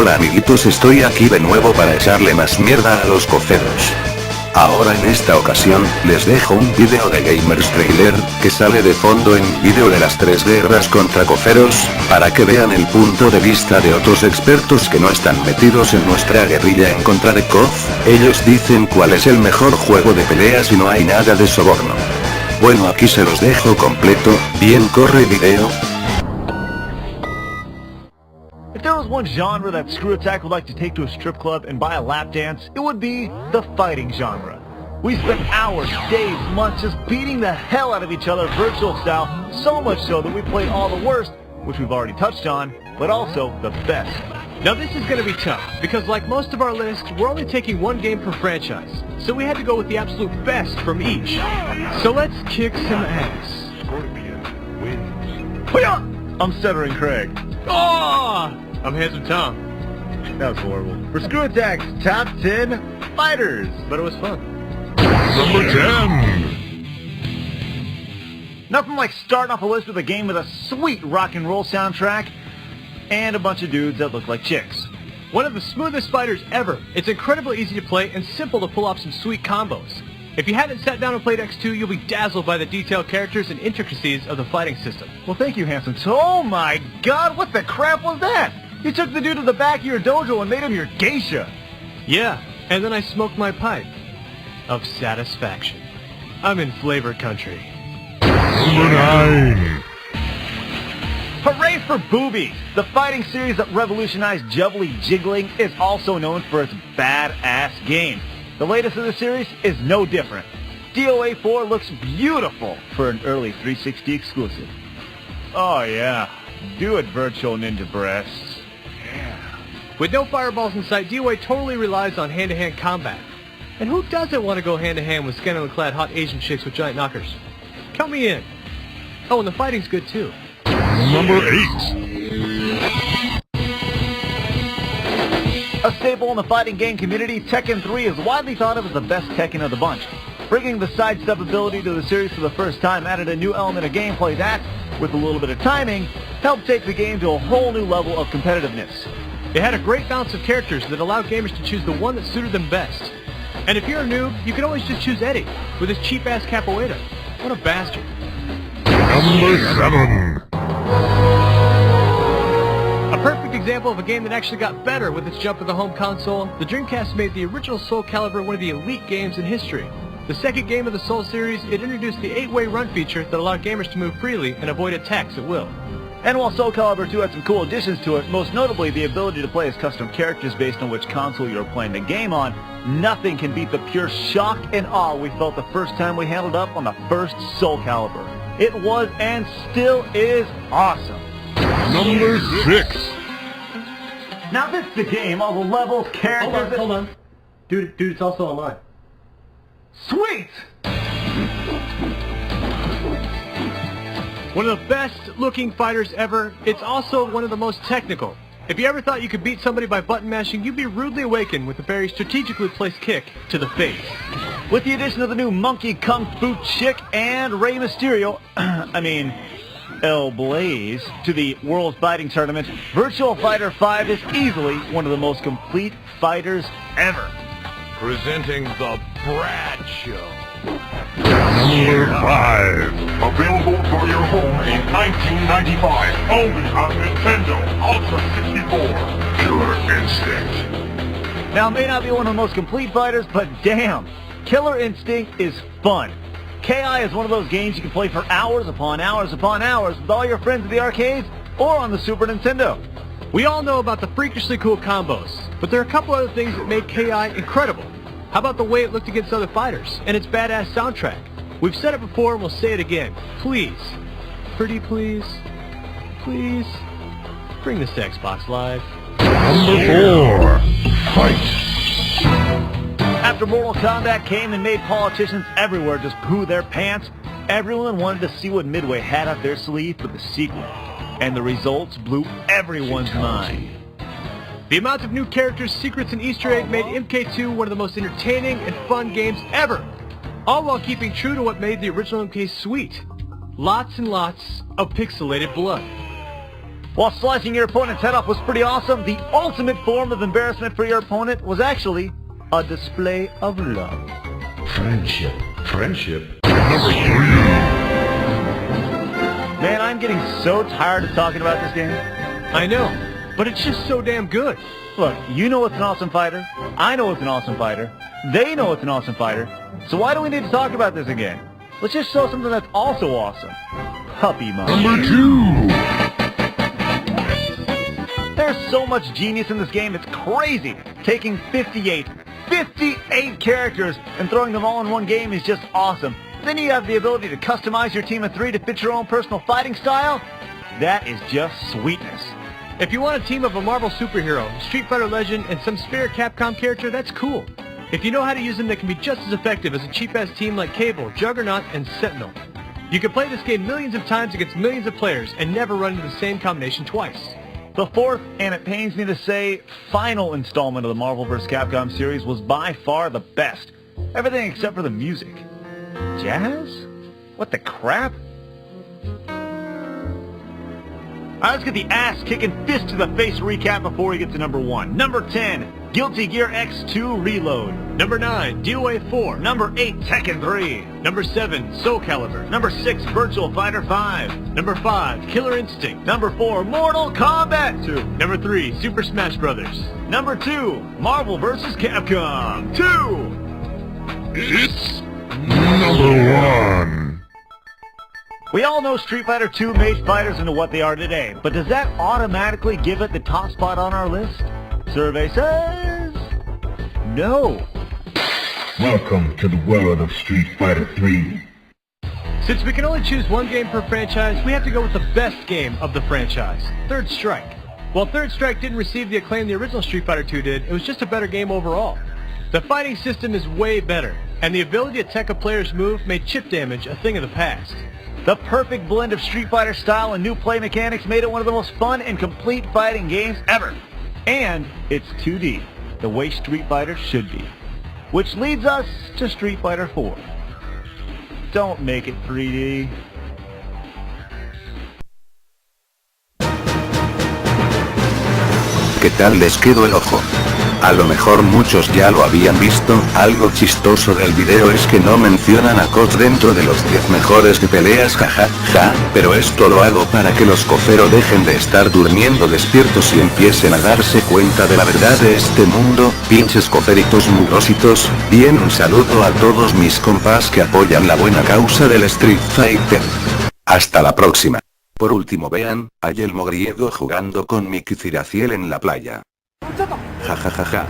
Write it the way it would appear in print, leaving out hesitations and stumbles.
Hola amiguitos, estoy aquí de nuevo para echarle más mierda a los coceros. Ahora en esta ocasión, les dejo un video de Gamers Trailer, que sale de fondo en vídeo de las 3 guerras contra coceros, para que vean el punto de vista de otros expertos que no están metidos en nuestra guerrilla en contra de COF. Ellos dicen cuál es el mejor juego de peleas y no hay nada de soborno. Bueno, aquí se los dejo completo, bien corre video. If there was one genre that Screw Attack would like to take to a strip club and buy a lap dance, it would be the fighting genre. We spent hours, days, months just beating the hell out of each other virtual style, so much so that we played all the worst, which we've already touched on, but also the best. Now this is going to be tough, because like most of our lists, we're only taking one game per franchise, so we had to go with the absolute best from each. So let's kick some ass. Scorpion wins. I'm stuttering Craig. Oh! I'm Handsome Tom. That was horrible. For Screw Attack's Top 10 Fighters. But it was fun. Number 10. Nothing like starting off a list with a game with a sweet rock and roll soundtrack and a bunch of dudes that look like chicks. One of the smoothest fighters ever. It's incredibly easy to play and simple to pull off some sweet combos. If you haven't sat down and played X2, you'll be dazzled by the detailed characters and intricacies of the fighting system. Well, thank you, Hanson. Oh my god, what the crap was that? You took the dude to the back of your dojo and made him your geisha. Yeah, and then I smoked my pipe of satisfaction. I'm in flavor country. Number 9. Hooray for Boobies! The fighting series that revolutionized jubbly jiggling is also known for its badass game. The latest in the series is no different. DOA 4 looks beautiful for an early 360 exclusive. Oh yeah, do it virtual ninja breasts. Yeah. With no fireballs in sight, DOA totally relies on hand-to-hand combat. And who doesn't want to go hand-to-hand with scantily-clad hot Asian chicks with giant knockers? Count me in. Oh, and the fighting's good too. Number 8. A staple in the fighting game community, Tekken 3 is widely thought of as the best Tekken of the bunch. Bringing the sidestep ability to the series for the first time added a new element of gameplay that, with a little bit of timing, helped take the game to a whole new level of competitiveness. It had a great balance of characters that allowed gamers to choose the one that suited them best. And if you're a noob, you can always just choose Eddie, with his cheap-ass capoeira. What a bastard. Number 7. A perfect example of a game that actually got better with its jump to the home console, the Dreamcast made the original Soul Calibur one of the elite games in history. The second game of the Soul series, it introduced the 8-way run feature that allowed gamers to move freely and avoid attacks at will. And while Soul Calibur 2 had some cool additions to it, most notably the ability to play as custom characters based on which console you're playing the game on, nothing can beat the pure shock and awe we felt the first time we handled up on the first Soul Calibur. It was and still is awesome. Number 6. Now this is the game, all the levels, characters... Hold on. Dude, it's also online. Sweet! One of the best looking fighters ever, it's also one of the most technical. If you ever thought you could beat somebody by button mashing, you'd be rudely awakened with a very strategically placed kick to the face. With the addition of the new Monkey Kung Fu Chick and Rey Mysterio, El Blaze, to the World Fighting Tournament, Virtual Fighter 5 is easily one of the most complete fighters ever. Presenting the Brad Show. Number 5. Available for your home in 1995, only on Nintendo Ultra 64. Killer Instinct. Now, it may not be one of the most complete fighters, but damn, Killer Instinct is fun. KI is one of those games you can play for hours upon hours upon hours with all your friends at the arcades or on the Super Nintendo. We all know about the freakishly cool combos, but there are a couple other things that made KI incredible. How about the way it looked against other fighters, and its badass soundtrack? We've said it before and we'll say it again. Please, pretty please, please, bring this to Xbox Live. Number 4. Fight. After Mortal Kombat came and made politicians everywhere just poo their pants, everyone wanted to see what Midway had up their sleeve for the sequel. And the results blew everyone's mind. The amount of new characters, secrets, and Easter eggs made MK2 one of the most entertaining and fun games ever. All while keeping true to what made the original MK sweet. Lots and lots of pixelated blood. While slicing your opponent's head off was pretty awesome, the ultimate form of embarrassment for your opponent was actually a display of love. Friendship. Number 3. Man, I'm getting so tired of talking about this game. I know, but it's just so damn good. Look, you know it's an awesome fighter. I know it's an awesome fighter. They know it's an awesome fighter. So why do we need to talk about this again? Let's just show something that's also awesome. Puppy Mom. Number 2. There's so much genius in this game, it's crazy. Taking 58 characters and throwing them all in one game is just awesome. Then you have the ability to customize your team of 3 to fit your own personal fighting style. That is just sweetness. If you want a team of a Marvel superhero, Street Fighter legend, and some spare Capcom character, that's cool. If you know how to use them, they can be just as effective as a cheap-ass team like Cable, Juggernaut, and Sentinel. You can play this game millions of times against millions of players and never run into the same combination twice. The fourth, and it pains me to say, final installment of the Marvel vs. Capcom series was by far the best. Everything except for the music. Jazz? What the crap? Alright, let's get the ass-kicking fist to the face recap before we get to number 1. Number 10, Guilty Gear X2 Reload. Number 9, DOA 4. Number 8, Tekken 3. Number 7, Soul Calibur. Number 6, Virtual Fighter 5. Number 5, Killer Instinct. Number 4, Mortal Kombat 2. Number 3, Super Smash Brothers. Number 2, Marvel vs. Capcom 2. It's number 1. We all know Street Fighter 2 made fighters into what they are today, but does that automatically give it the top spot on our list? Survey says no. Welcome to the world of Street Fighter 3. Since we can only choose one game per franchise, we have to go with the best game of the franchise, Third Strike. While Third Strike didn't receive the acclaim the original Street Fighter 2 did, it was just a better game overall. The fighting system is way better, and the ability to tech a player's move made chip damage a thing of the past. The perfect blend of Street Fighter style and new play mechanics made it one of the most fun and complete fighting games ever. And it's 2D, the way Street Fighter should be. Which leads us to Street Fighter 4. Don't make it 3D. ¿Qué tal les quedó el ojo? A lo mejor muchos ya lo habían visto. Algo chistoso del video es que no mencionan a Coach dentro de los 10 mejores de peleas, jaja, pero esto lo hago para que los coferos dejen de estar durmiendo despiertos y empiecen a darse cuenta de la verdad de este mundo, pinches coferitos mugrositos. Bien, un saludo a todos mis compas que apoyan la buena causa del Street Fighter. Hasta la próxima. Por último vean, hay el mogriego jugando con Mickey Ciraciel en la playa. Ja.